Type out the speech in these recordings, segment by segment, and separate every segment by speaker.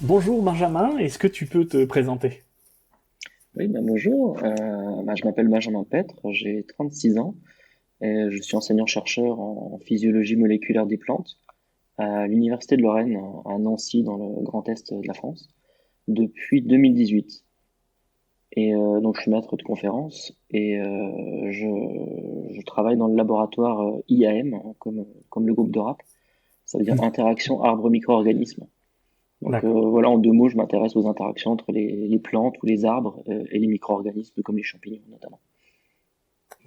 Speaker 1: Bonjour Benjamin, est-ce que tu peux te présenter?
Speaker 2: Oui, bonjour. Je m'appelle Benjamin Petre, j'ai 36 ans et je suis enseignant-chercheur en physiologie moléculaire des plantes à l'Université de Lorraine à Nancy dans le Grand Est de la France depuis 2018. Donc je suis maître de conférence et je travaille dans le laboratoire IAM, hein, comme le groupe de rap. Ça veut dire interaction arbre-micro-organisme. Donc
Speaker 1: D'accord,
Speaker 2: voilà, en deux mots, je m'intéresse aux interactions entre les plantes ou les arbres et les micro-organismes comme les champignons notamment.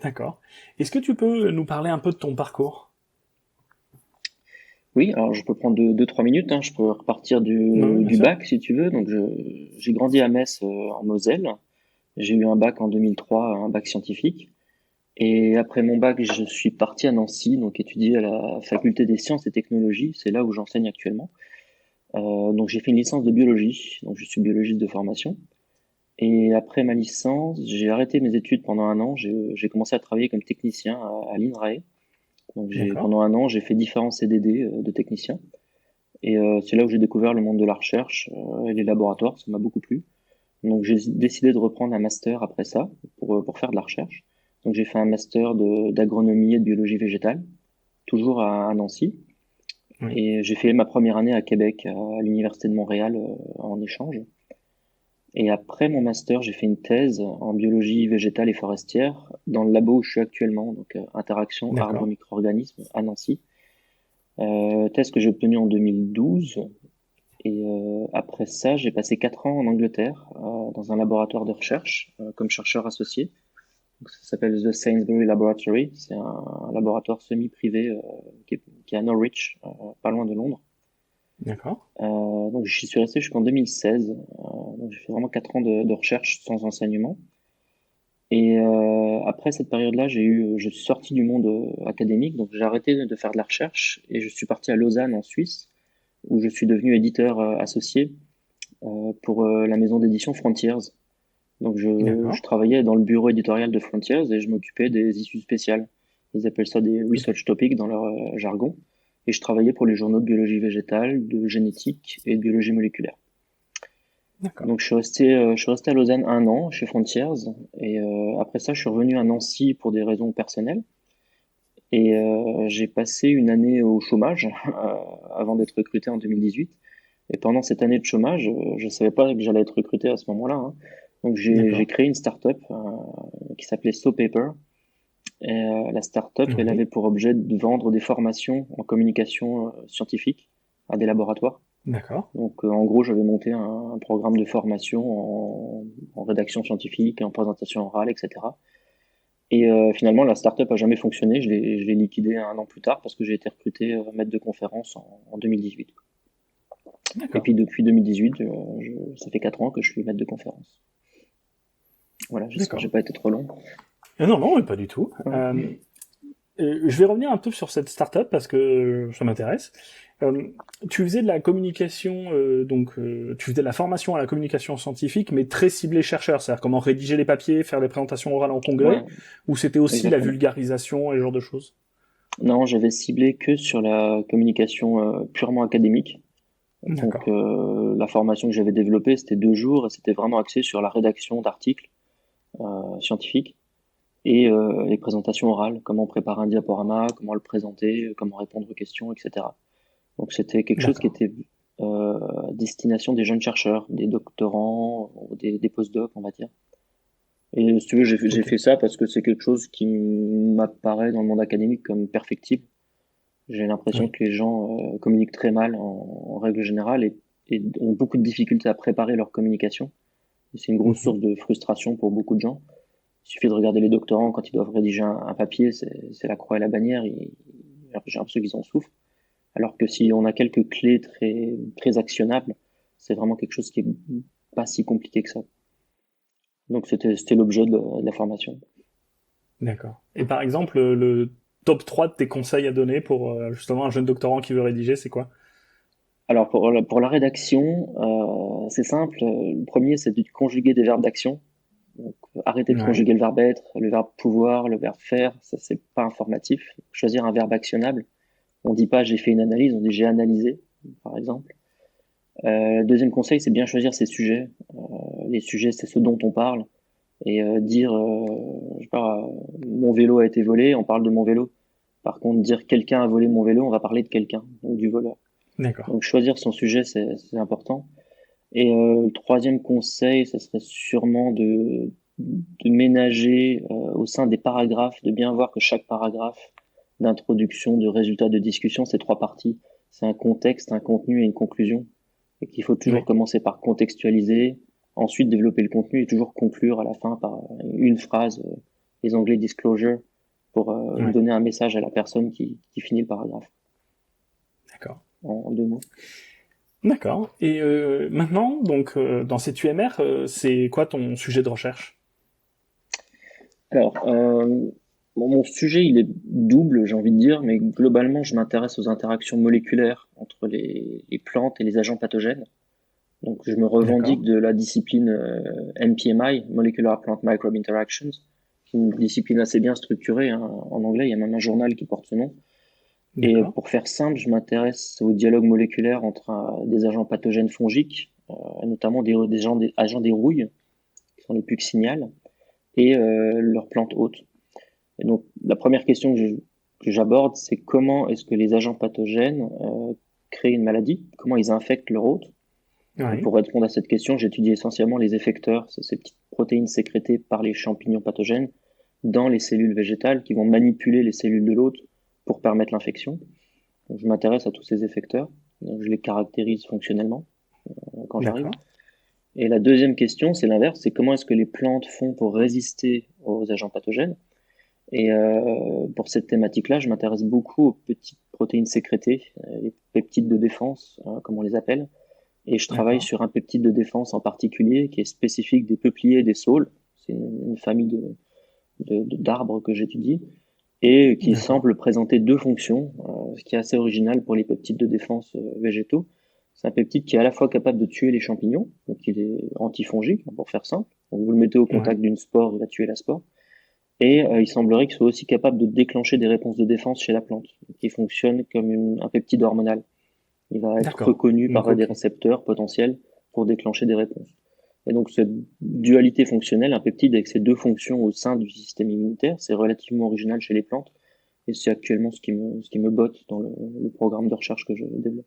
Speaker 1: d'accord. Est-ce que tu peux nous parler un peu de ton parcours?
Speaker 2: Oui, alors je peux prendre deux, trois minutes, hein. Je peux repartir
Speaker 1: Oui, bien
Speaker 2: du
Speaker 1: sûr.
Speaker 2: bac si tu veux. J'ai grandi à Metz en Moselle. J'ai eu un bac en 2003, un bac scientifique. Et après mon bac, je suis parti à Nancy, donc étudier à la faculté des sciences et technologies. C'est là où j'enseigne actuellement. Donc j'ai fait une licence de biologie, donc je suis biologiste de formation. Et après ma licence, j'ai arrêté mes études pendant un an. J'ai commencé à travailler comme technicien à l'INRAE. Donc
Speaker 1: D'accord,
Speaker 2: pendant un an, j'ai fait différents CDD de technicien. C'est là où j'ai découvert le monde de la recherche et les laboratoires, ça m'a beaucoup plu. Donc j'ai décidé de reprendre un master après ça pour faire de la recherche. Donc j'ai fait un master d'agronomie et de biologie végétale, toujours à Nancy.
Speaker 1: oui,
Speaker 2: Et j'ai fait ma première année à Québec, à l'Université de Montréal, en échange. Et après mon master, j'ai fait une thèse en biologie végétale et forestière dans le labo où je suis actuellement, donc interaction
Speaker 1: d'accord,
Speaker 2: arbre-micro-organisme à Nancy. Thèse que j'ai obtenue en 2012. Après ça, j'ai passé 4 ans en Angleterre dans un laboratoire de recherche comme chercheur associé. Donc, ça s'appelle The Sainsbury Laboratory. C'est un laboratoire semi-privé qui est à Norwich, pas loin de Londres.
Speaker 1: d'accord,
Speaker 2: Donc j'y suis resté jusqu'en 2016. Donc j'ai fait vraiment 4 ans de recherche sans enseignement. Après cette période-là, je suis sorti du monde académique, donc j'ai arrêté de faire de la recherche et je suis parti à Lausanne en Suisse, où je suis devenu éditeur associé pour la maison d'édition Frontiers. Donc je
Speaker 1: d'accord.
Speaker 2: travaillais dans le bureau éditorial de Frontiers et je m'occupais des issues spéciales. Ils appellent ça des
Speaker 1: Ok,
Speaker 2: research topics dans leur jargon. Et je travaillais pour les journaux de biologie végétale, de génétique et de biologie moléculaire.
Speaker 1: d'accord,
Speaker 2: Donc je suis resté à Lausanne un an chez Frontiers et après ça je suis revenu à Nancy pour des raisons personnelles et j'ai passé une année au chômage avant d'être recruté en 2018. Et pendant cette année de chômage, je ne savais pas que j'allais être recruté à ce moment-là, hein. Donc j'ai
Speaker 1: d'accord.
Speaker 2: créé une start-up qui s'appelait SoPaper. La start-up, elle
Speaker 1: Oui,
Speaker 2: avait pour objet de vendre des formations en communication scientifique à des laboratoires.
Speaker 1: d'accord,
Speaker 2: Donc en gros, j'avais monté un programme de formation en rédaction scientifique, en présentation orale, etc. Finalement, la start-up a jamais fonctionné. Je l'ai liquidée un an plus tard parce que j'ai été recruté maître de conférence en 2018. Et
Speaker 1: d'accord,
Speaker 2: puis depuis 2018, ça fait 4 ans que je suis maître de conférence. Voilà, j'espère que j'ai
Speaker 1: d'accord.
Speaker 2: pas été trop long.
Speaker 1: Non, non, mais pas du tout.
Speaker 2: Ouais.
Speaker 1: Je vais revenir un peu sur cette startup parce que ça m'intéresse. Euh, Tu faisais de la communication, tu faisais de la formation à la communication scientifique, mais très ciblée chercheur, c'est-à-dire comment rédiger les papiers, faire des présentations orales en congrès,
Speaker 2: Ouais,
Speaker 1: ou c'était aussi la
Speaker 2: exactement.
Speaker 1: vulgarisation et ce genre de choses?
Speaker 2: Non, j'avais ciblé que sur la communication purement académique. Donc
Speaker 1: D'accord,
Speaker 2: la formation que j'avais développée, c'était 2 jours et c'était vraiment axé sur la rédaction d'articles scientifiques et les présentations orales, comment préparer un diaporama, comment le présenter, comment répondre aux questions, etc. Donc c'était quelque chose qui
Speaker 1: d'accord.
Speaker 2: était à destination des jeunes chercheurs, des doctorants, ou des post-docs, on va dire. Et si tu veux, j'ai
Speaker 1: Ok.
Speaker 2: fait ça parce que c'est quelque chose qui m'apparaît dans le monde académique comme perfectible. J'ai l'impression
Speaker 1: Oui.
Speaker 2: que les gens communiquent très mal en règle générale et ont beaucoup de difficultés à préparer leur communication. Et c'est une grosse
Speaker 1: Mhm.
Speaker 2: source de frustration pour beaucoup de gens. Il suffit de regarder les doctorants quand ils doivent rédiger un papier, c'est la croix et la bannière. J'ai l'impression qu'ils en souffrent. Alors que si on a quelques clés très actionnables, c'est vraiment quelque chose qui est pas si compliqué que ça. Donc c'était l'objet de la formation.
Speaker 1: D'accord. Et par exemple, le top 3 de tes conseils à donner pour justement un jeune doctorant qui veut rédiger, c'est quoi?
Speaker 2: Alors pour la rédaction, c'est simple. Le premier, c'est de conjuguer des verbes d'action. Donc, arrêter de
Speaker 1: Ouais,
Speaker 2: conjuguer le verbe être, le verbe pouvoir, le verbe faire, ça c'est pas informatif. Choisir un verbe actionnable. On dit pas j'ai fait une analyse, on dit j'ai analysé, par exemple. Deuxième conseil, c'est bien choisir ses sujets. Les sujets, c'est ce dont on parle. Et dire, je sais pas, mon vélo a été volé, on parle de mon vélo. Par contre, dire quelqu'un a volé mon vélo, on va parler de quelqu'un, donc du voleur.
Speaker 1: D'accord.
Speaker 2: Donc choisir son sujet, c'est important. Et le troisième conseil, ce serait sûrement de ménager au sein des paragraphes, de bien voir que chaque paragraphe d'introduction, de résultat, de discussion, c'est trois parties. C'est un contexte, un contenu et une conclusion. Et qu'il faut toujours
Speaker 1: Oui.
Speaker 2: commencer par contextualiser, ensuite développer le contenu et toujours conclure à la fin par une phrase, les anglais disclosure, pour
Speaker 1: Oui.
Speaker 2: donner un message à la personne qui finit le paragraphe
Speaker 1: D'accord.
Speaker 2: en deux mots.
Speaker 1: D'accord. Et maintenant, donc, dans cette UMR, c'est quoi ton sujet de recherche?
Speaker 2: Alors, mon sujet, il est double, j'ai envie de dire, mais globalement, je m'intéresse aux interactions moléculaires entre les plantes et les agents pathogènes. Donc, je me
Speaker 1: D'accord.
Speaker 2: revendique de la discipline MPMI, Molecular Plant Microbe Interactions, qui est une discipline assez bien structurée, hein. En anglais, il y a même un journal qui porte ce nom. Et
Speaker 1: D'accord.
Speaker 2: pour faire simple, je m'intéresse au dialogue moléculaire entre des agents pathogènes fongiques, notamment des agents des rouilles, qui sont les pucciniales, et leurs plantes hôtes. Et donc, la première question que j'aborde, c'est comment est-ce que les agents pathogènes créent une maladie, comment ils infectent leur hôte. Et
Speaker 1: Oui.
Speaker 2: pour répondre à cette question, j'étudie essentiellement les effecteurs, c'est ces petites protéines sécrétées par les champignons pathogènes dans les cellules végétales qui vont manipuler les cellules de l'hôte pour permettre l'infection. Donc, je m'intéresse à tous ces effecteurs, donc je les caractérise fonctionnellement quand j'arrive.
Speaker 1: D'accord.
Speaker 2: Et la deuxième question, c'est l'inverse, c'est comment est-ce que les plantes font pour résister aux agents pathogènes. Et pour cette thématique-là, je m'intéresse beaucoup aux petites protéines sécrétées, les peptides de défense, comme on les appelle. Et je travaille
Speaker 1: D'accord.
Speaker 2: sur un peptide de défense en particulier qui est spécifique des peupliers et des saules. C'est une famille d'arbres que j'étudie et qui
Speaker 1: D'accord.
Speaker 2: semble présenter deux fonctions, ce qui est assez original pour les peptides de défense végétaux. C'est un peptide qui est à la fois capable de tuer les champignons, donc il est antifongique, pour faire simple. Donc vous le mettez au
Speaker 1: Ouais.
Speaker 2: contact d'une spore, il va tuer la spore. Et il semblerait qu'il soit aussi capable de déclencher des réponses de défense chez la plante, qui fonctionne comme un peptide hormonal. Il va être
Speaker 1: D'accord.
Speaker 2: reconnu
Speaker 1: Donc,
Speaker 2: par des
Speaker 1: ok.
Speaker 2: récepteurs potentiels pour déclencher des réponses. Et donc cette dualité fonctionnelle, un peptide avec ces deux fonctions au sein du système immunitaire, c'est relativement original chez les plantes. Et c'est actuellement ce qui me botte dans le programme de recherche que je développe.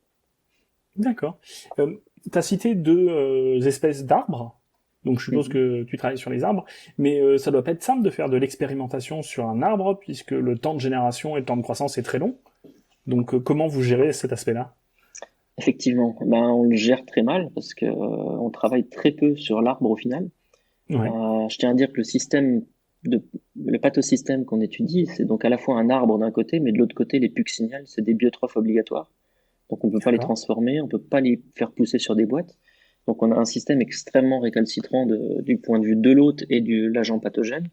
Speaker 1: D'accord. Euh, T'as cité deux espèces d'arbres. Donc, je suppose
Speaker 2: Mhm.
Speaker 1: que tu travailles sur les arbres, mais ça doit pas être simple de faire de l'expérimentation sur un arbre, puisque le temps de génération et le temps de croissance est très long. Donc, comment vous gérez cet aspect-là?
Speaker 2: Effectivement, ben, on le gère très mal parce que on travaille très peu sur l'arbre au final.
Speaker 1: Ouais.
Speaker 2: Je tiens à dire que le pathosystème qu'on étudie, c'est donc à la fois un arbre d'un côté, mais de l'autre côté, les pucciniales, c'est des biotrophes obligatoires. Donc on ne peut pas les
Speaker 1: D'accord.
Speaker 2: transformer, on ne peut pas les faire pousser sur des boîtes. Donc on a un système extrêmement récalcitrant du point de vue de l'hôte et de l'agent pathogène.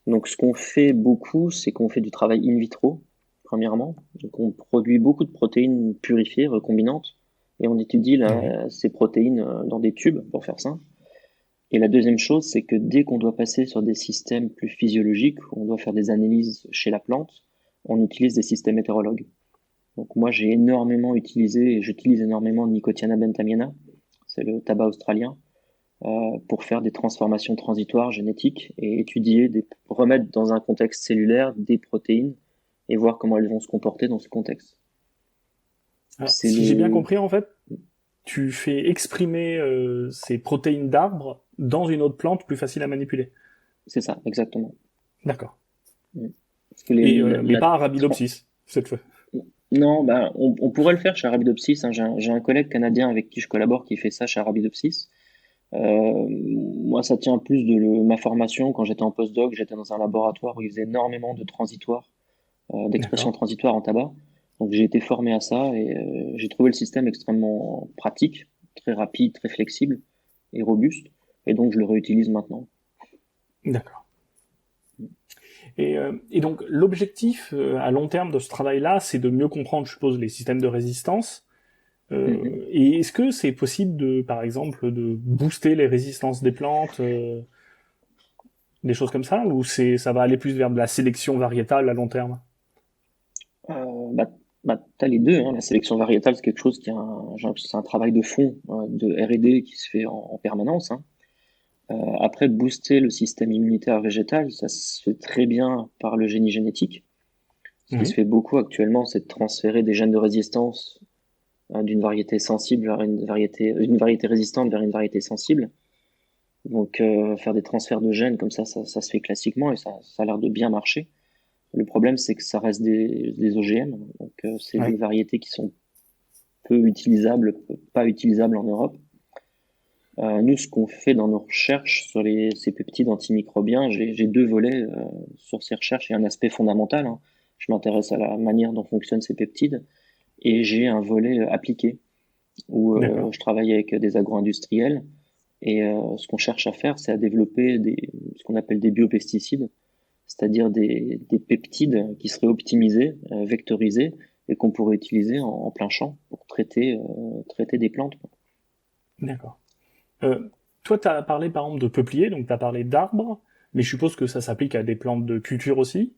Speaker 2: Donc ce qu'on fait beaucoup, c'est qu'on fait du travail in vitro, premièrement. Donc on produit beaucoup de protéines purifiées, recombinantes, et on étudie
Speaker 1: Oui.
Speaker 2: ces protéines dans des tubes, pour faire simple. Et la deuxième chose, c'est que dès qu'on doit passer sur des systèmes plus physiologiques, on doit faire des analyses chez la plante, on utilise des systèmes hétérologues. Donc moi, j'ai énormément utilisé et j'utilise énormément Nicotiana bentamiana, c'est le tabac australien, pour faire des transformations transitoires génétiques et remettre dans un contexte cellulaire des protéines et voir comment elles vont se comporter dans ce contexte.
Speaker 1: Alors,
Speaker 2: C'est
Speaker 1: si j'ai bien
Speaker 2: le,
Speaker 1: compris, en fait, tu fais exprimer ces protéines d'arbres dans une autre plante plus facile à manipuler.
Speaker 2: c'est ça, exactement.
Speaker 1: D'accord.
Speaker 2: Parce que
Speaker 1: Et mais pas Arabidopsis cette fois.
Speaker 2: non, bah, on pourrait le faire chez Arabidopsis, hein. J'ai un collègue canadien avec qui je collabore qui fait ça chez Arabidopsis. Moi, ça tient plus ma formation. Quand j'étais en postdoc, j'étais dans un laboratoire où ils faisaient énormément de transitoires, d'expression
Speaker 1: D'accord.
Speaker 2: transitoire en tabac. Donc, j'ai été formé à ça et j'ai trouvé le système extrêmement pratique, très rapide, très flexible et robuste. Et donc, je le réutilise maintenant.
Speaker 1: D'accord. Et donc l'objectif à long terme de ce travail-là, c'est de mieux comprendre, je suppose, les systèmes de résistance.
Speaker 2: Mhm.
Speaker 1: Et est-ce que c'est possible de, par exemple, de booster les résistances des plantes, des choses comme ça, ou ça va aller plus vers de la sélection variétale à long terme?
Speaker 2: Bah, Bah, t'as les deux, hein. La sélection variétale, c'est quelque chose j'ai l'impression que c'est un travail de fond, de R&D qui se fait en permanence, hein. Après, booster le système immunitaire végétal, ça se fait très bien par le génie génétique. Ce qui se
Speaker 1: Oui,
Speaker 2: fait beaucoup actuellement, c'est de transférer des gènes de résistance d'une variété sensible vers une variété résistante vers une variété sensible. Donc, faire des transferts de gènes comme ça se fait classiquement et ça a l'air de bien marcher. Le problème, c'est que ça reste des OGM, donc c'est
Speaker 1: oui,
Speaker 2: des variétés qui sont peu utilisables, pas utilisables en Europe. Nous, ce qu'on fait dans nos recherches sur ces peptides antimicrobiens, j'ai deux volets sur ces recherches. Il y a un aspect fondamental, hein. Je m'intéresse à la manière dont fonctionnent ces peptides, et j'ai un volet appliqué où
Speaker 1: d'accord,
Speaker 2: je travaille avec des agro-industriels. Et ce qu'on cherche à faire, c'est à développer ce qu'on appelle des biopesticides, c'est-à-dire des peptides qui seraient optimisés, vectorisés, et qu'on pourrait utiliser en plein champ pour traiter des plantes.
Speaker 1: d'accord. Toi, tu as parlé par exemple de peupliers, donc tu as parlé d'arbres, mais je suppose que ça s'applique à des plantes de culture aussi.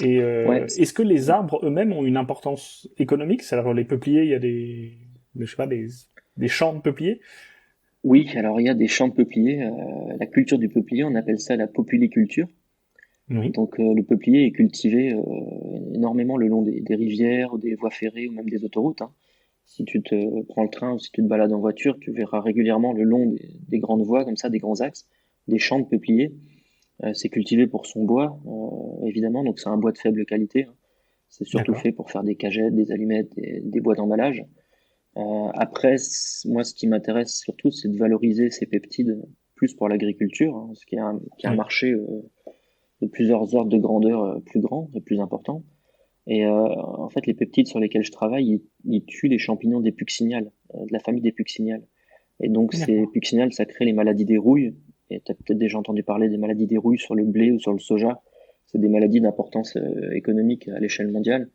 Speaker 1: Et
Speaker 2: Ouais,
Speaker 1: est-ce que les arbres eux-mêmes ont une importance économique? C'est-à-dire les peupliers, il y a je sais pas, des champs de peupliers?
Speaker 2: oui, alors il y a des champs de peupliers. La culture du peuplier, on appelle ça la populiculture.
Speaker 1: Oui,
Speaker 2: Donc le peuplier est cultivé énormément le long des rivières, des voies ferrées ou même des autoroutes, hein. Si tu te prends le train ou si tu te balades en voiture, tu verras régulièrement le long des grandes voies, comme ça, des grands axes, des champs de peupliers. C'est cultivé pour son bois, évidemment, donc c'est un bois de faible qualité, hein. C'est surtout
Speaker 1: d'accord.
Speaker 2: fait pour faire des cagettes, des allumettes, des bois d'emballage. Après, moi, ce qui m'intéresse surtout, c'est de valoriser ces peptides plus pour l'agriculture, hein, parce qu'il y a un
Speaker 1: Oui,
Speaker 2: marché de plusieurs ordres de grandeur plus grand et plus important. Et en fait, les peptides sur lesquels je travaille, ils tuent les champignons des pucciniales, de la famille des pucciniales. Et donc, ces
Speaker 1: d'accord.
Speaker 2: pucciniales, ça crée les maladies des rouilles. Et tu as peut-être déjà entendu parler des maladies des rouilles sur le blé ou sur le soja. C'est des maladies d'importance économique à l'échelle mondiale.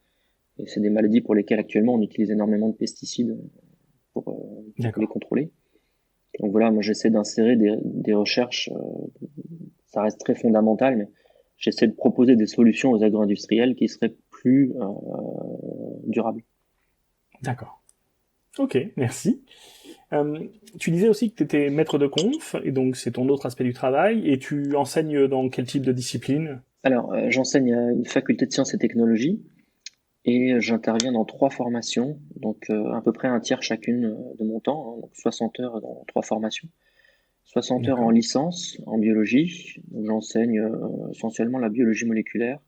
Speaker 2: Et c'est des maladies pour lesquelles actuellement on utilise énormément de pesticides pour les
Speaker 1: D'accord.
Speaker 2: contrôler. Donc voilà, moi j'essaie d'insérer des recherches, ça reste très fondamental, mais j'essaie de proposer des solutions aux agro-industriels qui seraient plus durables.
Speaker 1: D'accord. Ok, merci. Tu disais aussi que tu étais maître de conf, et donc c'est ton autre aspect du travail, et tu enseignes dans quel type de discipline?
Speaker 2: Alors, j'enseigne à une faculté de sciences et technologies et j'interviens dans trois formations, donc à peu près un tiers chacune de mon temps, hein, donc 60 heures dans trois formations. 60 heures en
Speaker 1: D'accord.
Speaker 2: licence, en biologie, donc j'enseigne essentiellement la biologie moléculaire,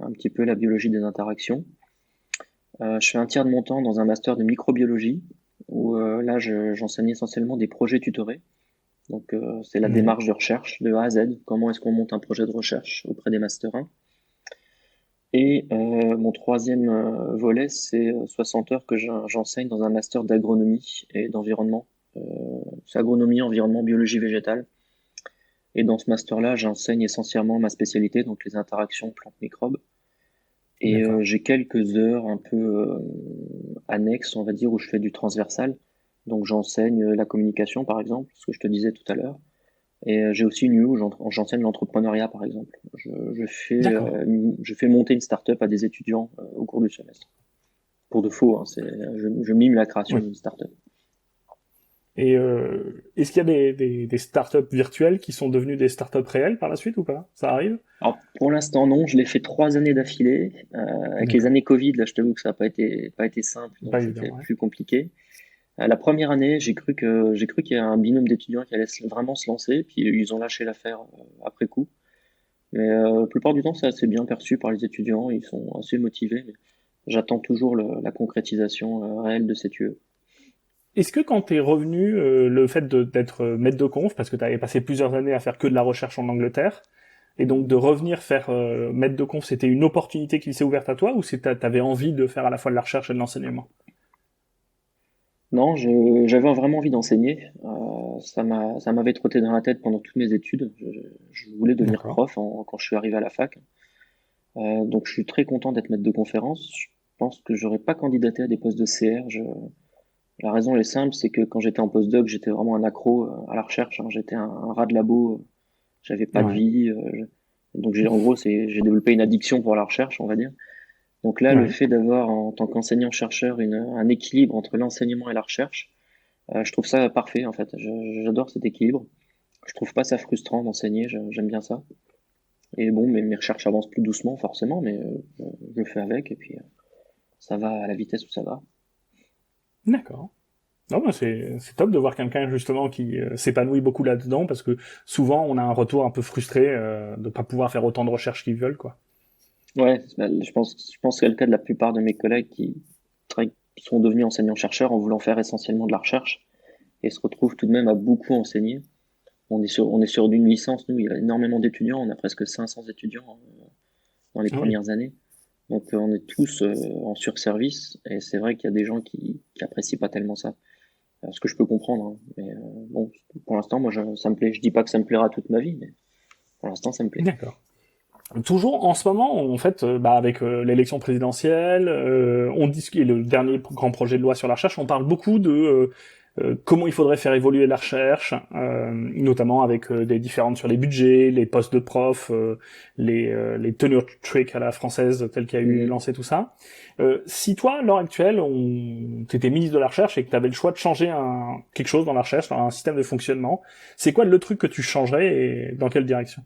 Speaker 2: un petit peu la biologie des interactions. Je fais un tiers de mon temps dans un master de microbiologie, où là j'enseigne essentiellement des projets tutorés. Donc c'est la
Speaker 1: Mhm.
Speaker 2: démarche de recherche de A à Z, comment est-ce qu'on monte un projet de recherche auprès des Master 1. Et mon troisième volet, c'est 60 heures que j'enseigne dans un master d'agronomie et d'environnement. Euh, c'est agronomie, environnement, biologie végétale. Et dans ce master-là, j'enseigne essentiellement ma spécialité, donc les interactions plantes-microbes. Et
Speaker 1: D'accord.
Speaker 2: j'ai quelques heures un peu annexes, on va dire, où je fais du transversal. Donc j'enseigne la communication, par exemple, ce que je te disais tout à l'heure. Et j'ai aussi une UE où j'enseigne l'entrepreneuriat, par exemple.
Speaker 1: D'accord.
Speaker 2: Je fais monter une start-up à des étudiants au cours du semestre. Pour de faux, hein, je mime la création
Speaker 1: Oui.
Speaker 2: d'une start-up.
Speaker 1: Et est-ce qu'il y a des startups virtuelles qui sont devenues des startups réelles par la suite ou pas? Ça arrive?
Speaker 2: Alors, pour l'instant, non, je l'ai fait 3 années d'affilée. Avec les
Speaker 1: D'accord.
Speaker 2: années Covid, là, je t'avoue que ça n'a pas été simple,
Speaker 1: C'est
Speaker 2: donc
Speaker 1: pas évident,
Speaker 2: c'était
Speaker 1: ouais.
Speaker 2: plus compliqué. La première année, j'ai cru qu'il y a un binôme d'étudiants qui allait vraiment se lancer, puis ils ont lâché l'affaire après coup. Mais la plupart du temps, c'est assez bien perçu par les étudiants, ils sont assez motivés. Mais j'attends toujours la concrétisation réelle de cette UE.
Speaker 1: Est-ce que quand t'es revenu, le fait d'être maître de conf, parce que t'avais passé plusieurs années à faire que de la recherche en Angleterre, et donc de revenir faire maître de conf, c'était une opportunité qui s'est ouverte à toi, ou t'avais envie de faire à la fois de la recherche et de l'enseignement?
Speaker 2: Non, j'avais vraiment envie d'enseigner. Ça m'avait trotté dans la tête pendant toutes mes études. Je voulais devenir
Speaker 1: D'accord.
Speaker 2: prof quand je suis arrivé à la fac. Donc je suis très content d'être maître de conférence. Je pense que j'aurais pas candidaté à des postes de CR. La raison est simple, c'est que quand j'étais en postdoc, j'étais vraiment un accro à la recherche, hein. J'étais un rat de labo. J'avais pas de
Speaker 1: Ouais.
Speaker 2: vie. Donc en gros, j'ai développé une addiction pour la recherche, on va dire. Donc là, le
Speaker 1: Ouais.
Speaker 2: fait d'avoir en tant qu'enseignant-chercheur un équilibre entre l'enseignement et la recherche, je trouve ça parfait en fait. J'adore cet équilibre. Je trouve pas ça frustrant d'enseigner, j'aime bien ça. Et bon, mes recherches avancent plus doucement forcément, mais je le fais avec et puis ça va à la vitesse où ça va.
Speaker 1: D'accord. Non, bah c'est top de voir quelqu'un justement qui s'épanouit beaucoup là-dedans parce que souvent on a un retour un peu frustré de pas pouvoir faire autant de recherches qu'ils veulent quoi.
Speaker 2: Ouais, je pense que c'est le cas de la plupart de mes collègues qui sont devenus enseignants-chercheurs en voulant faire essentiellement de la recherche et se retrouvent tout de même à beaucoup enseigner. On est sur d'une licence, nous, il y a énormément d'étudiants, on a presque 500 étudiants dans les
Speaker 1: Ah oui.
Speaker 2: premières années. Donc on est tous en surservice et c'est vrai qu'il y a des gens qui apprécient pas tellement ça. Ce que je peux comprendre, hein. Mais bon, pour l'instant, moi, ça me plaît. Je dis pas que ça me plaira toute ma vie, mais pour l'instant, ça me plaît.
Speaker 1: D'accord. Toujours en ce moment, en fait, bah, avec l'élection présidentielle, on discute et le dernier grand projet de loi sur la recherche, on parle beaucoup de comment il faudrait faire évoluer la recherche, notamment avec des différentes sur les budgets, les postes de profs, les tenure track à la française telle qu'il y a eu
Speaker 2: Mhm.
Speaker 1: lancé tout ça. Si toi, à l'heure actuelle, t'étais ministre de la recherche et que tu avais le choix de changer quelque chose dans la recherche, dans un système de fonctionnement, c'est quoi le truc que tu changerais et dans quelle direction?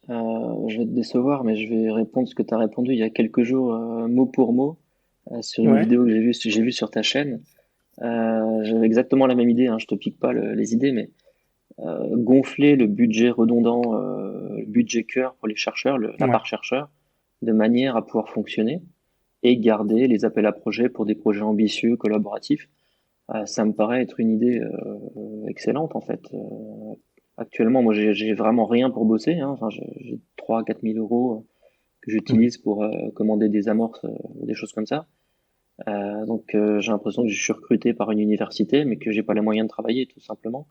Speaker 2: Je vais te décevoir, mais je vais répondre ce que tu as répondu il y a quelques jours, mot pour mot, sur une
Speaker 1: Ouais.
Speaker 2: vidéo que j'ai vue sur ta chaîne. J'avais exactement la même idée, hein, je te pique pas les idées, mais gonfler le budget redondant, le budget cœur pour les chercheurs, la
Speaker 1: Ouais.
Speaker 2: part chercheur, de manière à pouvoir fonctionner et garder les appels à projets pour des projets ambitieux, collaboratifs. Ça me paraît être une idée excellente en fait. Actuellement, moi, j'ai vraiment rien pour bosser, hein. Enfin, j'ai 3 4 000 euros que
Speaker 1: Oui.
Speaker 2: j'utilise pour commander des amorces, des choses comme ça. Donc, j'ai l'impression que je suis recruté par une université, mais que j'ai pas les moyens de travailler, tout simplement.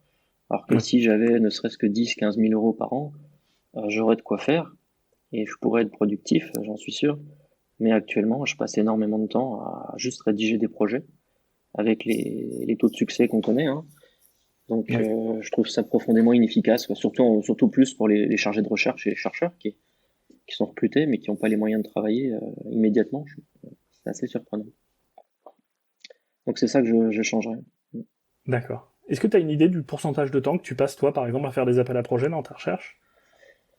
Speaker 2: Alors que
Speaker 1: Oui.
Speaker 2: si j'avais ne serait-ce que 10 15 000 euros par an, j'aurais de quoi faire et je pourrais être productif, j'en suis sûr. Mais actuellement, je passe énormément de temps à juste rédiger des projets avec les taux de succès qu'on connaît, hein. Donc,
Speaker 1: Oui.
Speaker 2: je trouve ça profondément inefficace, quoi. Surtout plus pour les chargés de recherche et les chercheurs qui sont recrutés mais qui n'ont pas les moyens de travailler immédiatement. C'est assez surprenant. Donc, c'est ça que je changerais.
Speaker 1: D'accord. Est-ce que tu as une idée du pourcentage de temps que tu passes, toi, par exemple, à faire des appels à projets dans ta recherche?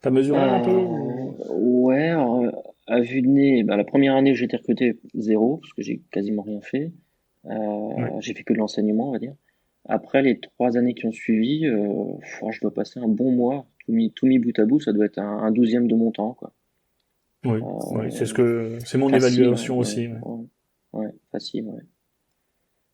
Speaker 1: T'as mesuré un peu ou...
Speaker 2: Ouais, alors, à vue de nez, bah, la première année j'ai été recruté zéro, parce que j'ai quasiment rien fait.
Speaker 1: Ouais.
Speaker 2: J'ai fait que de l'enseignement, on va dire. Après, les 3 années qui ont suivi, je dois passer un bon mois, tout mis bout à bout, ça doit être un douzième de mon temps, quoi.
Speaker 1: Oui. Oui.
Speaker 2: Euh,
Speaker 1: C'est mon
Speaker 2: Facile, hein,
Speaker 1: évaluation
Speaker 2: ouais,
Speaker 1: aussi. Ouais.
Speaker 2: ouais, ouais, facile, ouais.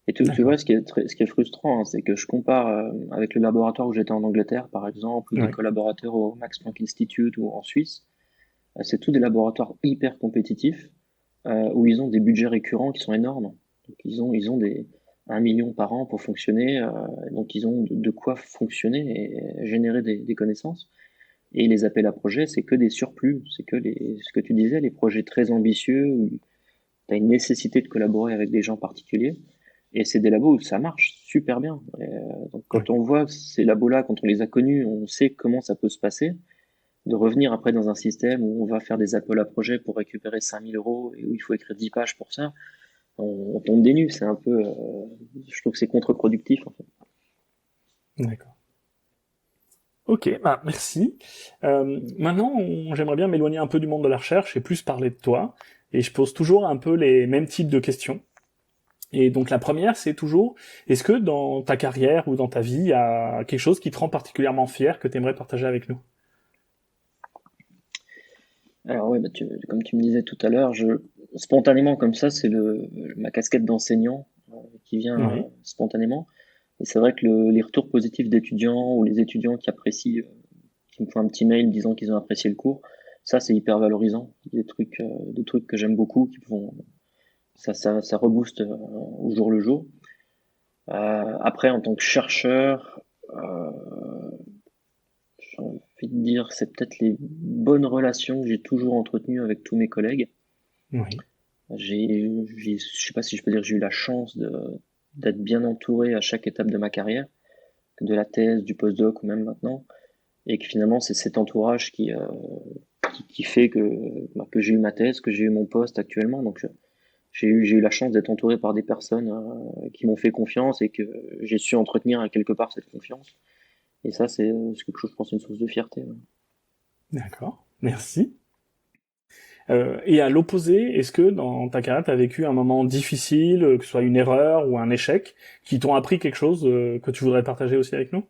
Speaker 2: Et tu vois,
Speaker 1: D'accord.
Speaker 2: ce qui est frustrant, hein, c'est que je compare avec le laboratoire où j'étais en Angleterre, par exemple, ou des
Speaker 1: Oui.
Speaker 2: collaborateurs au Max Planck Institute ou en Suisse. C'est tous des laboratoires hyper compétitifs où ils ont des budgets récurrents qui sont énormes. Donc ils ont des 1 million par an pour fonctionner, donc ils ont de quoi fonctionner et générer des connaissances. Et les appels à projets, c'est que des surplus, c'est que ce que tu disais, les projets très ambitieux où tu as une nécessité de collaborer avec des gens particuliers. Et c'est des labos où ça marche super bien. Donc
Speaker 1: Oui.
Speaker 2: quand on voit ces labos-là, quand on les a connus, on sait comment ça peut se passer. De revenir après dans un système où on va faire des appels à projets pour récupérer 5 000 euros et où il faut écrire 10 pages pour ça, on tombe des nues. C'est un peu, je trouve que c'est contre-productif en fait.
Speaker 1: D'accord. Ok, bah merci. Maintenant, j'aimerais bien m'éloigner un peu du monde de la recherche et plus parler de toi. Et je pose toujours un peu les mêmes types de questions. Et donc la première, c'est toujours, est-ce que dans ta carrière ou dans ta vie, il y a quelque chose qui te rend particulièrement fier que tu aimerais partager avec nous?
Speaker 2: Alors ouais, bah comme tu me disais tout à l'heure, spontanément comme ça, c'est ma casquette d'enseignant qui vient
Speaker 1: Oui.
Speaker 2: spontanément. Et c'est vrai que les retours positifs d'étudiants ou les étudiants qui apprécient, qui me font un petit mail disant qu'ils ont apprécié le cours, ça c'est hyper valorisant. Des trucs que j'aime beaucoup, ça rebooste au jour le jour. Après, en tant que chercheur, j'ai envie de dire, c'est peut-être les bonnes relations que j'ai toujours entretenues avec tous mes collègues.
Speaker 1: Oui.
Speaker 2: Je sais pas si je peux dire que j'ai eu la chance d'être bien entouré à chaque étape de ma carrière, de la thèse, du postdoc ou même maintenant, et que finalement c'est cet entourage qui fait que j'ai eu ma thèse, que j'ai eu mon poste actuellement. Donc, j'ai eu la chance d'être entouré par des personnes qui m'ont fait confiance et que j'ai su entretenir à quelque part cette confiance. Et ça, c'est quelque chose, je pense, une source de fierté. Ouais.
Speaker 1: D'accord, merci. Et à l'opposé, est-ce que dans ta carrière, tu as vécu un moment difficile, que ce soit une erreur ou un échec, qui t'ont appris quelque chose que tu voudrais partager aussi avec nous?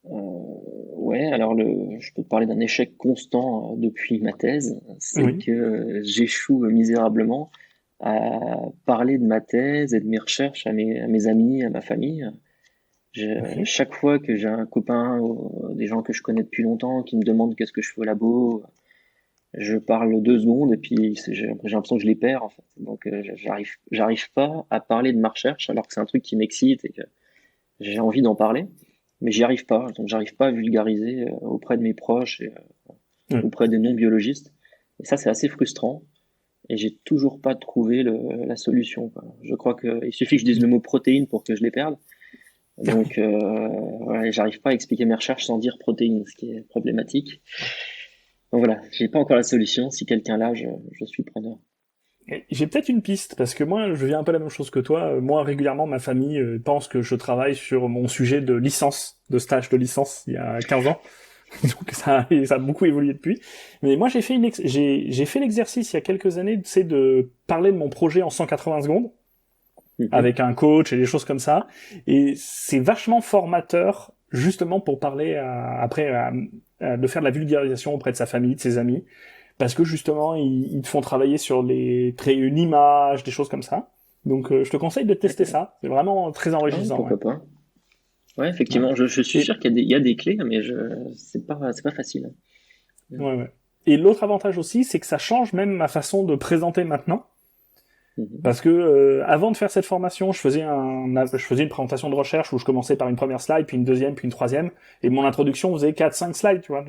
Speaker 2: Ouais, alors je peux te parler d'un échec constant depuis ma thèse, c'est
Speaker 1: Oui.
Speaker 2: que j'échoue misérablement à parler de ma thèse et de mes recherches à mes amis, à ma famille.
Speaker 1: Ok.
Speaker 2: Chaque fois que j'ai un copain ou des gens que je connais depuis longtemps qui me demandent qu'est-ce que je fais au labo, je parle 2 secondes et puis j'ai l'impression que je les perds en fait. Donc j'arrive pas à parler de ma recherche alors que c'est un truc qui m'excite et que j'ai envie d'en parler, mais j'y arrive pas. Donc j'arrive pas à vulgariser auprès de mes proches et
Speaker 1: Oui.
Speaker 2: auprès des non-biologistes. Et ça c'est assez frustrant et j'ai toujours pas trouvé la solution, quoi. Je crois qu'il suffit que je dise le mot protéine pour que je les perde. Donc, ouais, j'arrive pas à expliquer mes recherches sans dire protéines, ce qui est problématique. Donc voilà, j'ai pas encore la solution. Si quelqu'un l'a, je suis preneur.
Speaker 1: Et j'ai peut-être une piste, parce que moi, je vis un peu la même chose que toi. Moi, régulièrement, ma famille pense que je travaille sur mon sujet de licence, de stage de licence, il y a 15 ans. Donc ça a beaucoup évolué depuis. Mais moi, j'ai fait l'exercice il y a quelques années, c'est de parler de mon projet en 180 secondes,
Speaker 2: Mhm.
Speaker 1: avec un coach et des choses comme ça. Et c'est vachement formateur, justement pour parler de faire de la vulgarisation auprès de sa famille, de ses amis, parce que justement ils te font travailler sur créer une image, des choses comme ça. Donc je te conseille de tester
Speaker 2: D'accord.
Speaker 1: ça. C'est vraiment très
Speaker 2: Ah oui,
Speaker 1: enrichissant, ouais.
Speaker 2: pourquoi pas. Ouais,
Speaker 1: Ouais.
Speaker 2: effectivement, je suis sûr
Speaker 1: Et
Speaker 2: qu'il y a des clés, mais c'est pas facile.
Speaker 1: ouais, ouais. Et l'autre avantage aussi, c'est que ça change même ma façon de présenter maintenant.
Speaker 2: Mhm.
Speaker 1: Parce que avant de faire cette formation, je faisais une présentation de recherche où je commençais par une première slide, puis une deuxième, puis une troisième, et mon introduction faisait 4-5 slides, tu vois,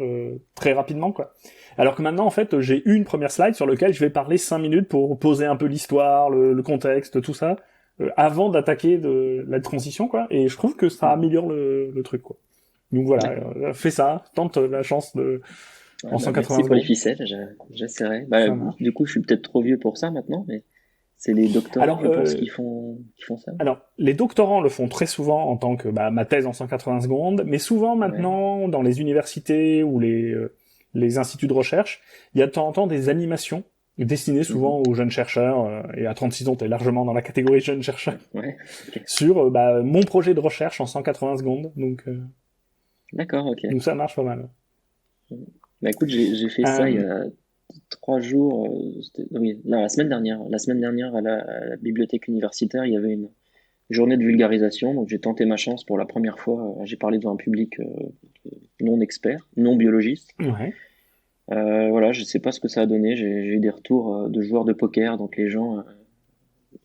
Speaker 1: très rapidement, quoi. Alors que maintenant, en fait, j'ai une première slide sur laquelle je vais parler 5 minutes pour poser un peu l'histoire, le contexte, tout ça, avant d'attaquer de la transition, quoi. Et je trouve que ça
Speaker 2: Mhm.
Speaker 1: améliore le truc, quoi. Donc voilà,
Speaker 2: D'accord.
Speaker 1: fais ça, tente la chance
Speaker 2: Ouais,
Speaker 1: en
Speaker 2: bah,
Speaker 1: 180
Speaker 2: merci pour les
Speaker 1: secondes,
Speaker 2: ficelles, j'essaierai. Bah,
Speaker 1: ça
Speaker 2: du
Speaker 1: marche.
Speaker 2: coup, je suis peut-être trop vieux pour ça maintenant, mais c'est les doctorants,
Speaker 1: Alors,
Speaker 2: je pense, qui font ça.
Speaker 1: Alors, les doctorants le font très souvent en tant que ma thèse en 180 secondes, mais souvent
Speaker 2: Ouais.
Speaker 1: maintenant, dans les universités ou les instituts de recherche, il y a de temps en temps des animations destinées souvent
Speaker 2: Mhm.
Speaker 1: aux jeunes chercheurs, et à 36 ans, t'es largement dans la catégorie jeunes chercheurs,
Speaker 2: Ouais. Ok.
Speaker 1: sur mon projet de recherche en 180 secondes,
Speaker 2: D'accord, ok.
Speaker 1: donc ça marche pas mal.
Speaker 2: Bah écoute, j'ai fait ça il y
Speaker 1: Euh,
Speaker 2: a 3 jours. Oui, non, la semaine dernière. La semaine dernière, à la bibliothèque universitaire, il y avait une journée de vulgarisation. Donc j'ai tenté ma chance pour la première fois. J'ai parlé devant un public non expert, non biologiste.
Speaker 1: ouais.
Speaker 2: Voilà, je sais pas ce que ça a donné. J'ai eu des retours de joueurs de poker. Donc les gens
Speaker 1: Ah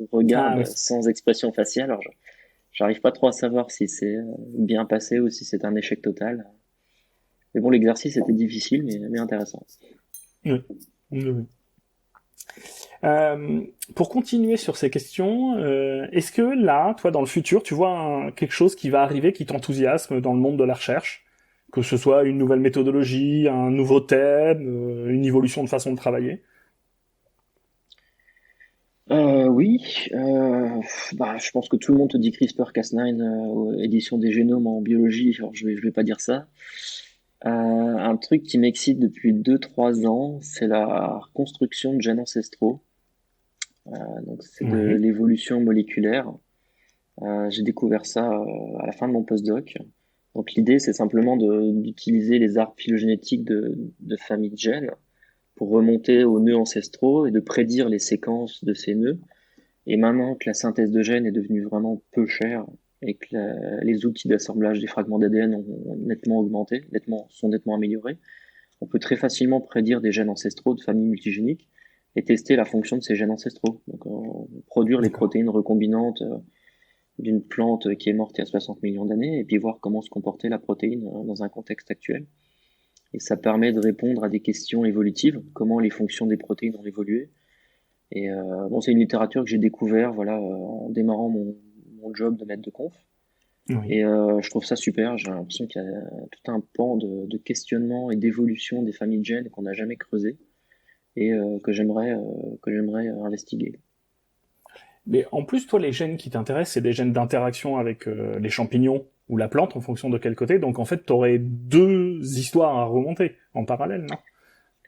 Speaker 1: oui.
Speaker 2: regardent sans expression faciale. Alors j'arrive pas trop à savoir si c'est bien passé ou si c'est un échec total. Mais bon, l'exercice était difficile, mais intéressant.
Speaker 1: Oui. Oui, oui. Euh, pour continuer sur ces questions, est-ce que là, toi, dans le futur, tu vois quelque chose qui va arriver qui t'enthousiasme dans le monde de la recherche, que ce soit une nouvelle méthodologie, un nouveau thème, une évolution de façon de travailler?
Speaker 2: Oui, bah, je pense que tout le monde te dit CRISPR-Cas9, édition des génomes en biologie. Alors je vais pas dire ça. Un truc qui m'excite depuis 2 3 ans, c'est la reconstruction de gènes ancestraux. Donc c'est de
Speaker 1: Oui,
Speaker 2: l'évolution moléculaire. J'ai découvert ça à la fin de mon postdoc. Donc l'idée, c'est simplement d'utiliser les arbres phylogénétiques de familles de gènes pour remonter aux nœuds ancestraux et de prédire les séquences de ces nœuds. Et maintenant que la synthèse de gènes est devenue vraiment peu chère et que les outils d'assemblage des fragments d'ADN ont nettement augmenté, sont nettement améliorés, on peut très facilement prédire des gènes ancestraux de familles multigéniques et tester la fonction de ces gènes ancestraux. Donc, produire les
Speaker 1: d'accord.
Speaker 2: protéines recombinantes d'une plante qui est morte il y a 60 millions d'années et puis voir comment se comportait la protéine dans un contexte actuel. Et ça permet de répondre à des questions évolutives, comment les fonctions des protéines ont évolué, et bon, c'est une littérature que j'ai découvert voilà, en démarrant mon job de maître de conf.
Speaker 1: Oui.
Speaker 2: Et je trouve ça super. J'ai l'impression qu'il y a tout un pan de questionnement et d'évolution des familles de gènes qu'on n'a jamais creusé et que j'aimerais investiguer.
Speaker 1: Mais en plus, toi, les gènes qui t'intéressent, c'est des gènes d'interaction avec les champignons ou la plante, en fonction de quel côté. Donc, en fait, t'aurais deux histoires à remonter en parallèle, non?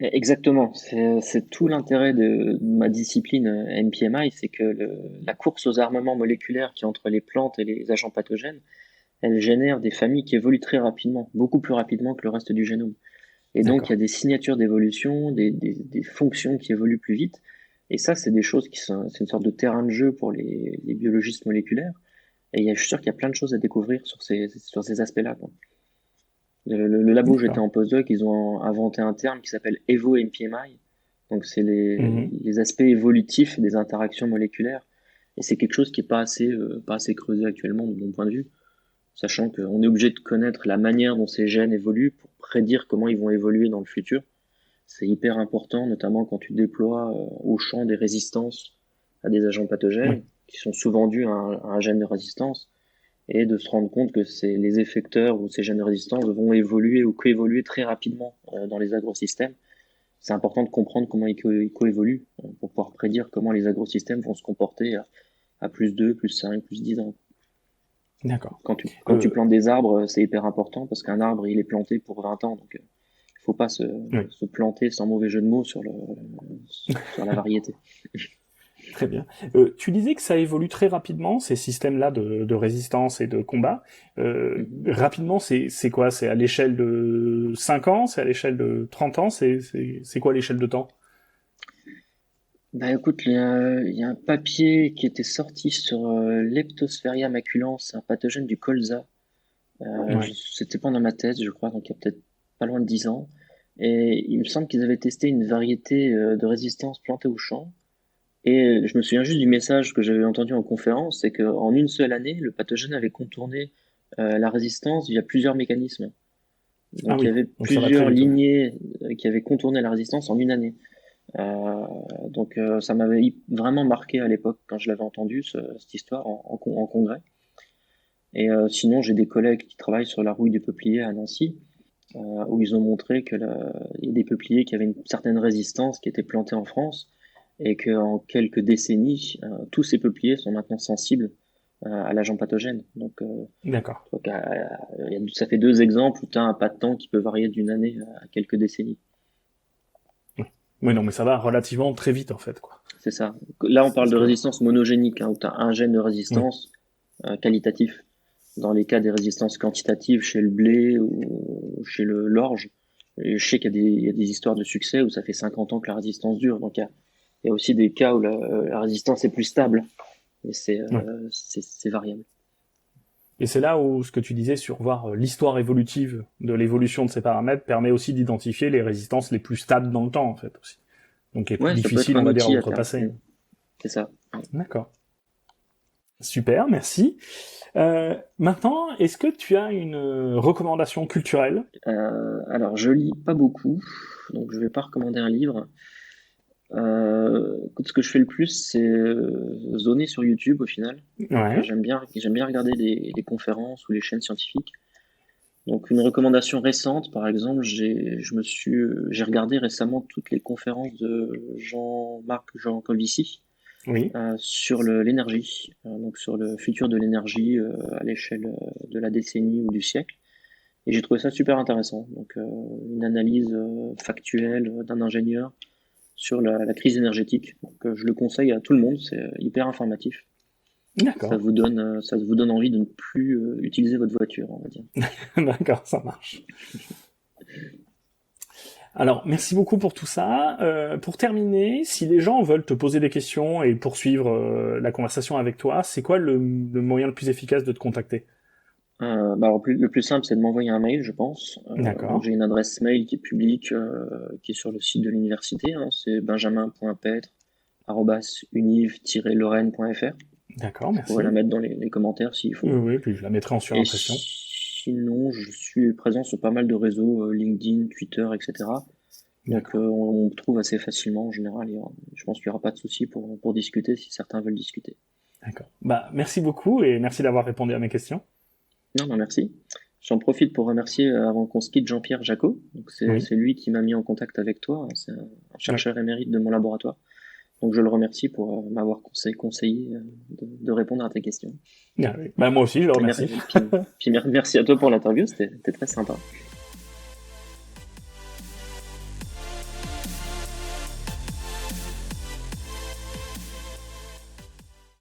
Speaker 2: Exactement, c'est tout l'intérêt de ma discipline NPMI, c'est que la course aux armements moléculaires qui est entre les plantes et les agents pathogènes, elle génère des familles qui évoluent très rapidement, beaucoup plus rapidement que le reste du génome. Et donc, il y a
Speaker 1: D'accord.
Speaker 2: des signatures d'évolution, des fonctions qui évoluent plus vite. Et ça, c'est des choses c'est une sorte de terrain de jeu pour les biologistes moléculaires. Et je suis sûr qu'il y a plein de choses à découvrir sur ces aspects-là, quoi. Le labo où j'étais
Speaker 1: D'accord.
Speaker 2: en postdoc, ils ont inventé un terme qui s'appelle Evo-MPMI. Donc, c'est
Speaker 1: Mhm.
Speaker 2: les aspects évolutifs des interactions moléculaires. Et c'est quelque chose qui est pas assez creusé actuellement, de mon point de vue, sachant qu'on est obligé de connaître la manière dont ces gènes évoluent pour prédire comment ils vont évoluer dans le futur. C'est hyper important, notamment quand tu déploies au champ des résistances à des agents
Speaker 1: Oui.
Speaker 2: pathogènes qui sont souvent dus à un gène de résistance et de se rendre compte que c'est les effecteurs ou ces gènes de résistance vont évoluer ou coévoluer très rapidement dans les agrosystèmes. C'est important de comprendre comment ils coévoluent pour pouvoir prédire comment les agrosystèmes vont se comporter à plus 2, plus 5, plus 10 ans.
Speaker 1: D'accord.
Speaker 2: Quand tu
Speaker 1: Euh,
Speaker 2: plantes des arbres, c'est hyper important parce qu'un arbre, il est planté pour 20 ans. Donc, il faut pas
Speaker 1: oui.
Speaker 2: se planter sans mauvais jeu de mots sur la variété.
Speaker 1: Très bien. Tu disais que ça évolue très rapidement, ces systèmes-là de résistance et de combat.
Speaker 2: Mhm.
Speaker 1: Rapidement, c'est quoi? C'est à l'échelle de 5 ans? C'est à l'échelle de 30 ans? C'est quoi l'échelle de temps?
Speaker 2: Bah écoute, il y a un papier qui était sorti sur Leptosphaeria maculans, c'est un pathogène du colza.
Speaker 1: Ouais.
Speaker 2: C'était pendant ma thèse, je crois, donc il y a peut-être pas loin de 10 ans. Et il me semble qu'ils avaient testé une variété de résistance plantée au champ. Et je me souviens juste du message que j'avais entendu en conférence, c'est qu'en une seule année, le pathogène avait contourné la résistance via plusieurs mécanismes.
Speaker 1: Ah
Speaker 2: Donc il y
Speaker 1: oui.
Speaker 2: avait
Speaker 1: Donc ça va très
Speaker 2: plusieurs
Speaker 1: vite, ouais.
Speaker 2: lignées qui avaient contourné la résistance en une année. Euh, ça m'avait vraiment marqué à l'époque quand je l'avais entendu, cette histoire en congrès. Et sinon, j'ai des collègues qui travaillent sur la rouille du peuplier à Nancy, où ils ont montré il y a des peupliers qui avaient une certaine résistance qui étaient plantés en France et qu'en quelques décennies, tous ces peupliers sont maintenant sensibles à l'agent pathogène.
Speaker 1: D'accord.
Speaker 2: Ça fait deux exemples où tu as un pas de temps qui peut varier d'une année à quelques décennies.
Speaker 1: Oui. Oui, non, mais ça va relativement très vite, en fait, quoi.
Speaker 2: C'est ça. Là, on parle
Speaker 1: Parce
Speaker 2: de
Speaker 1: que,
Speaker 2: résistance monogénique, hein, où tu as un gène de
Speaker 1: oui.
Speaker 2: résistance qualitatif. Dans les cas des résistances quantitatives chez le blé ou chez l'orge, et je sais il y a des histoires de succès où ça fait 50 ans que la résistance dure. Donc il y a aussi des cas où la résistance est plus stable, mais
Speaker 1: Oui.
Speaker 2: c'est variable.
Speaker 1: Et c'est là où ce que tu disais sur voir l'histoire évolutive de l'évolution de ces paramètres permet aussi d'identifier les résistances les plus stables dans le temps, en fait, aussi. Donc, qui est plus
Speaker 2: Ouais, ça peut être
Speaker 1: difficile, on
Speaker 2: un
Speaker 1: va dire, à
Speaker 2: outil à terme.
Speaker 1: outrepasser.
Speaker 2: C'est ça. Ouais.
Speaker 1: D'accord. Super, merci. Maintenant, est-ce que tu as une recommandation culturelle?
Speaker 2: Alors, je lis pas beaucoup, donc je vais pas recommander un livre. Écoute, ce que je fais le plus, c'est zoner sur YouTube au final. Donc,
Speaker 1: Ouais,
Speaker 2: j'aime bien regarder les conférences ou les chaînes scientifiques. Donc, une recommandation récente, par exemple, j'ai regardé récemment toutes les conférences de Jean-Marc Jancovici
Speaker 1: oui,
Speaker 2: sur l'énergie, donc sur le futur de l'énergie à l'échelle de la décennie ou du siècle. Et j'ai trouvé ça super intéressant. Donc, une analyse factuelle d'un ingénieur sur la crise énergétique. Donc, je le conseille à tout le monde, c'est hyper informatif.
Speaker 1: d'accord,
Speaker 2: Ça vous donne envie de ne plus utiliser votre voiture, on va dire.
Speaker 1: d'accord, ça marche. Alors, merci beaucoup pour tout ça. Pour terminer, si les gens veulent te poser des questions et poursuivre la conversation avec toi, c'est quoi le moyen le plus efficace de te contacter?
Speaker 2: Le plus simple, c'est de m'envoyer un mail, je pense. Donc
Speaker 1: D'accord,
Speaker 2: j'ai une adresse mail qui est publique, qui est sur le site de l'université, hein, c'est benjamin.petre@univ-lorraine.fr.
Speaker 1: d'accord,
Speaker 2: Je pourrais la
Speaker 1: merci.
Speaker 2: mettre dans les commentaires s'il faut.
Speaker 1: Oui, puis je la mettrai en
Speaker 2: Et
Speaker 1: surimpression.
Speaker 2: sinon, je suis présent sur pas mal de réseaux, LinkedIn, Twitter, etc. Donc
Speaker 1: D'accord,
Speaker 2: on me trouve assez facilement en général. Je pense qu'il n'y aura pas de souci pour discuter si certains veulent discuter.
Speaker 1: d'accord. Bah, merci beaucoup et merci d'avoir répondu à mes questions.
Speaker 2: Non, non, merci. J'en profite pour remercier, avant qu'on se quitte, Jean-Pierre Jacot. Donc,
Speaker 1: Oui.
Speaker 2: c'est lui qui m'a mis en contact avec toi. C'est un
Speaker 1: Ouais.
Speaker 2: chercheur émérite de mon laboratoire. Donc, je le remercie pour m'avoir conseillé de répondre à tes questions.
Speaker 1: Ah oui. Bah, moi aussi, je le
Speaker 2: Et
Speaker 1: remercie.
Speaker 2: puis merci à toi pour l'interview, c'était très sympa.